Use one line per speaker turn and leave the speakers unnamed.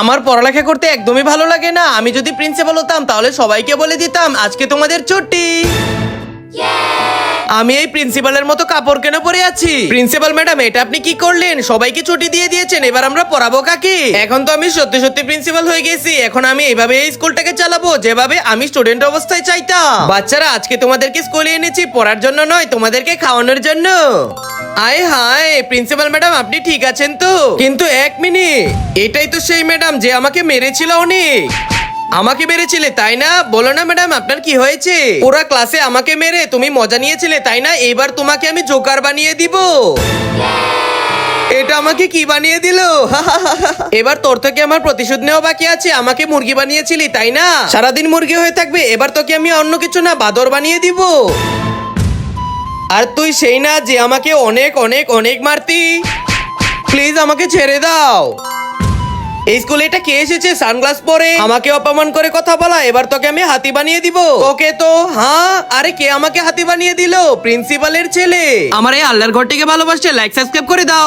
আমার পড়ালেখা করতে একদমই ভালো লাগে না। আমি যদি প্রিন্সিপাল হতাম তাহলে সবাইকে বলে দিতাম আজকে তোমাদের ছুটি। আমি এই প্রিন্সিপালের মতো কাপড় কেন পরে আছি? প্রিন্সিপাল ম্যাডাম, এটা আপনি কি করলেন? সবাইকে ছুটি দিয়ে দিয়েছেন, এবার আমরা পড়াবো কাকে? এখন তো আমি সত্যি সত্যি প্রিন্সিপাল হয়ে গেছি। এখন আমি এইভাবে এই স্কুলটাকে চালাবো যেভাবে আমি স্টুডেন্ট অবস্থায় চাইতাম। বাচ্চারা, আজকে তোমাদেরকে স্কুলে এনেছি পড়ার জন্য নয়, তোমাদেরকে খাওয়ানোর জন্য। আয় হায়, প্রিন্সিপাল ম্যাডাম আপনি ঠিক আছেন তো? কিন্তু এক মিনিট, এটাই তো সেই ম্যাডাম যে আমাকে মেরেছিল অনেক। আমাকে মেরেছিলে তাই না? বলো না ম্যাডাম, আপনার কি হয়েছে? পুরা ক্লাসে আমাকে মেরে তুমি মজা নিয়েছিলে তাই না? এবার তোমাকে আমি জোকার বানিয়ে দিব। এটা আমাকে কি বানিয়ে দিল? এবার তোর থেকে আমার প্রতিশোধ নেওয়া বাকি আছে। আমাকে মুরগি বানিয়েছিলি তাই না? সারাদিন মুরগি হয়ে থাকবে। এবার তোকে আমি অন্য কিছু না, বাদর বানিয়ে দিব। আর তুই সেই না যে আমাকে অনেক অনেক অনেক মারতি। প্লিজ আমাকে ছেড়ে দাও। এই স্কুলে এটা কে এসেছে সানগ্লাস পরে আমাকে অপমান করে কথা বলা? এবার তোকে আমি হাতি বানিয়ে দিব। ওকে তো হ্যাঁ, আরে কে আমাকে হাতি বানিয়ে দিল? প্রিন্সিপালের ছেলে। আমার এই আল্লাহর ঘরটিকে ভালোবাসছে, লাইক সাবস্ক্রাইব করে দাও।